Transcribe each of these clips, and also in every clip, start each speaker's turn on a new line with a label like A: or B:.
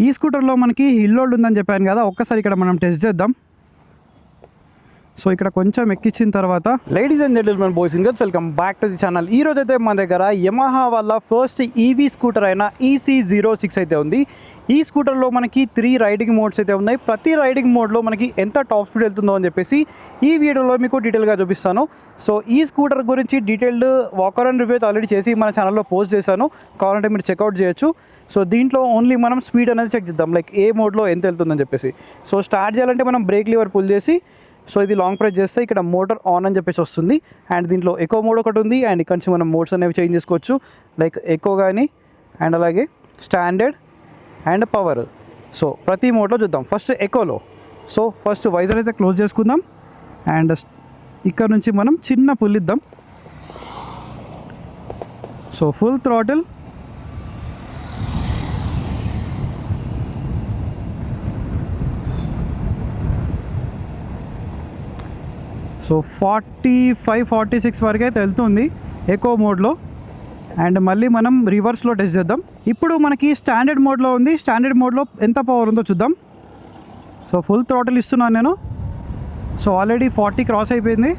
A: ఈ స్కూటర్లో మనకి hill hold ఉందని చెప్పాను కదా, ఒక్కసారి ఇక్కడ మనం టెస్ట్ చేద్దాం. సో ఇక్కడ కొంచెం ఎక్కించిన తర్వాత, ladies and gentlemen, boys and girls, welcome back to the channel. ఈ రోజు అయితే మన దగ్గర యమహా వాళ్ళ ఫస్ట్ ఈవీ స్కూటర్ అయిన EC06 అయితే ఉంది. ఈ స్కూటర్లో మనకి 3 రైడింగ్ మోడ్స్ అయితే ఉన్నాయి. ప్రతి రైడింగ్ మోడ్లో మనకి ఎంత టాప్ స్పీడ్ వెళ్తుందో అని చెప్పేసి ఈ వీడియోలో మీకు డీటెయిల్గా చూపిస్తాను. సో ఈ స్కూటర్ గురించి detailed walker and review already చేసి మన ఛానల్లో పోస్ట్ చేశాను, కావాలంటే మీరు చెక్అవుట్ చేయొచ్చు. సో దీంట్లో ఓన్లీ మనం స్పీడ్ అనేది చెక్ చేద్దాం, లైక్ ఏ మోడ్లో ఎంత వెళ్తుందని చెప్పేసి. సో స్టార్ట్ చేయాలంటే మనం బ్రేక్ లివర్ పుల్ చేసి, సో ఇది లాంగ్ ప్రెస్ చేస్తే ఇక్కడ మోటార్ ఆన్ అని చెప్పేసి వస్తుంది. అండ్ దీంట్లో ఎకో మోడ్ ఒకటి ఉంది, అండ్ ఇక్కడ నుంచి మనం మోడ్స్ అనేవి చేంజ్ చేసుకోవచ్చు, లైక్ ఎకో కానీ, అండ్ అలాగే స్టాండర్డ్ అండ్ పవర్. సో ప్రతి మోడ్లో చూద్దాం. ఫస్ట్ ఎకోలో, సో ఫస్ట్ వైజర్ అయితే క్లోజ్ చేసుకుందాం. అండ్ ఇక్కడ నుంచి మనం చిన్న పుల్ ఇద్దాం. So full throttle. సో 45-46 వరకు అయితే వెళ్తుంది ఎకో మోడ్లో. అండ్ మళ్ళీ మనం రివర్స్లో టెస్ట్ చేద్దాం. ఇప్పుడు మనకి స్టాండర్డ్ మోడ్లో ఉంది. స్టాండర్డ్ మోడ్లో ఎంత పవర్ ఉందో చూద్దాం. సో ఫుల్ థ్రాటిల్ ఇస్తున్నాను నేను. సో ఆల్రెడీ 40 క్రాస్ అయిపోయింది.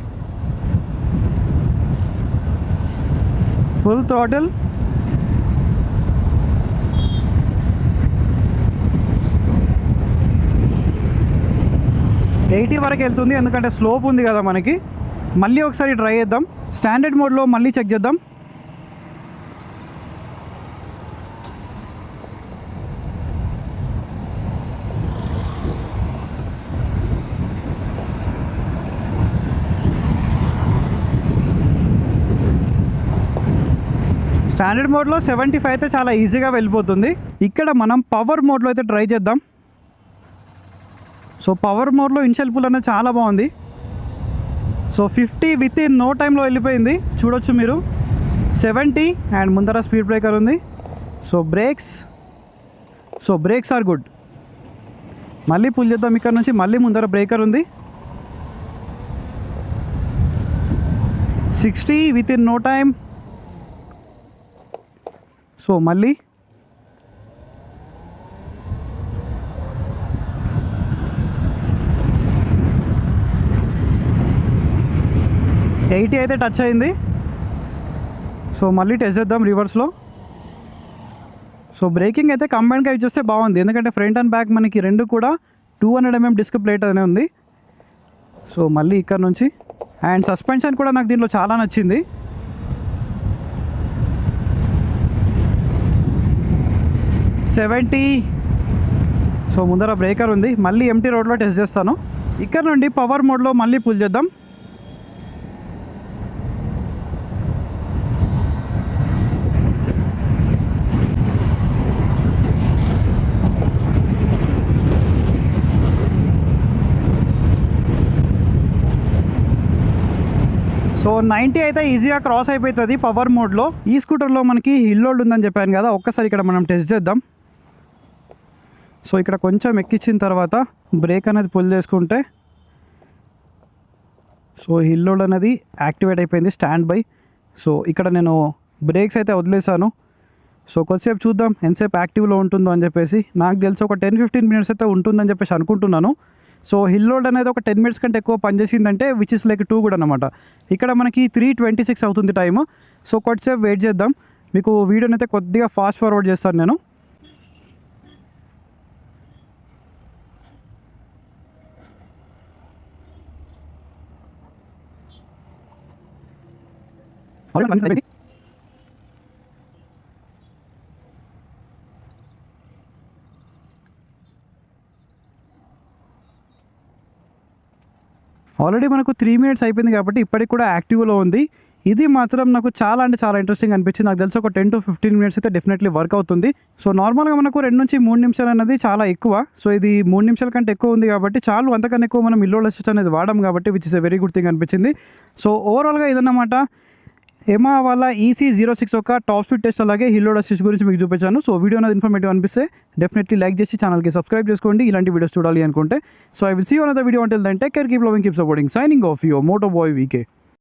A: Full throttle. ఎయిటీ వరకు వెళ్తుంది, ఎందుకంటే స్లోప్ ఉంది కదా మనకి. మళ్ళీ ఒకసారి ట్రై చేద్దాం. స్టాండర్డ్ మోడ్లో మళ్ళీ చెక్ చేద్దాం. స్టాండర్డ్ మోడ్లో 75 అయితే చాలా ఈజీగా వెళ్ళిపోతుంది. ఇక్కడ మనం పవర్ మోడ్లో అయితే ట్రై చేద్దాం. సో పవర్ మోడ్లో ఇనిషియల్ పుల్ అనేది చాలా బాగుంది. సో 50 విత్ ఇన్ నో టైంలో వెళ్ళిపోయింది, చూడొచ్చు మీరు. 70 అండ్ ముందర స్పీడ్ బ్రేకర్ ఉంది. So brakes are good. మళ్ళీ పుల్ చేద్దాం ఇక్కడ నుంచి. మళ్ళీ ముందర బ్రేకర్ ఉంది. 60 within no time. So మళ్ళీ 80 అయితే టచ్ అయింది. సో మళ్ళీ టెస్ట్ చేద్దాం రివర్స్లో. సో బ్రేకింగ్ అయితే కంబైన్గా యూజ్ చేస్తే బాగుంది, ఎందుకంటే ఫ్రంట్ అండ్ బ్యాక్ మనకి రెండు కూడా 200 mm డిస్క్ ప్లేట్ అనే ఉంది. సో మళ్ళీ ఇక్కడ నుంచి. అండ్ సస్పెన్షన్ కూడా నాకు దీంట్లో చాలా నచ్చింది. $70. సో ముందర బ్రేకర్ ఉంది. మళ్ళీ ఎంటీ రోడ్లో టెస్ట్ చేస్తాను. ఇక్కడ నుండి పవర్ మోడ్లో మళ్ళీ పుల్ చేద్దాం. సో 90 అయితే ఈజీగా క్రాస్ అయిపోతుంది పవర్ మోడ్లో. ఈ స్కూటర్లో మనకి హిల్ హోల్డ్ ఉందని చెప్పాను కదా, ఒక్కసారి ఇక్కడ మనం టెస్ట్ చేద్దాం. సో ఇక్కడ కొంచెం ఎక్కించిన తర్వాత బ్రేక్ అనేది పుల్ చేసుకుంటే, సో హిల్ హోల్డ్ అనేది యాక్టివేట్ అయిపోయింది, స్టాండ్ బై. సో ఇక్కడ నేను బ్రేక్స్ అయితే వదిలేసాను. సో కొద్దిసేపు చూద్దాం ఎంతసేపు యాక్టివ్లో ఉంటుందో అని చెప్పేసి. నాకు తెలిసి ఒక 10-15 minutes అయితే ఉంటుందని చెప్పేసి అనుకుంటున్నాను. సో హిల్ హోల్డ్ అనేది ఒక 10 minutes కంటే ఎక్కువ పనిచేసిందంటే విచ్ ఇస్ లైక్ 2 కూడా అనమాట. ఇక్కడ మనకి 3:26 అవుతుంది టైము. సో కొద్దిసేపు వెయిట్ చేద్దాం. మీకు వీడియోని అయితే కొద్దిగా ఫాస్ట్ ఫార్వర్డ్ చేస్తాను నేను. ఆల్రెడీ మనకు 3 minutes అయిపోయింది కాబట్టి ఇప్పటికి కూడా యాక్టివ్లో ఉంది. ఇది మాత్రం నాకు చాలా అంటే చాలా ఇంట్రెస్టింగ్ అనిపించింది. నాకు తెలిసి ఒక 10-15 minutes అయితే డెఫినెట్లీ వర్క్ అవుతుంది. సో నార్మల్గా మనకు 2-3 నిమిషాలు అనేది చాలా ఎక్కువ. సో ఇది 3 నిమిషాల కంటే ఎక్కువ ఉంది కాబట్టి చాలు, అంతకన్నా ఎక్కువ మనం హిల్ హోల్డ్ అసిస్ట్ అనేది వాడడం కాబట్టి which is a very good thing అనిపించింది. సో ఓవరాల్గా ఇదన్నమాట యమహా వాళ్ళ EC06 యొక్క టాప్ స్పీడ్ టెస్ట్, అలాగే హిల్ హోల్డ్ అసిస్ట్ గురించి మీకు చూపించాను. సో వీడియో అనేది ఇన్ఫర్మేటివ్ అనిపిస్తే డెఫినెట్లీ లైక్ చేసి ఛానల్కి సబ్స్క్రైబ్ చేసుకోండి ఇలాంటి వీడియోస్ చూడాలి అనుకుంటే. So I will see you another video. Until then take care, keep loving, keep supporting. Signing off your moto boy VK.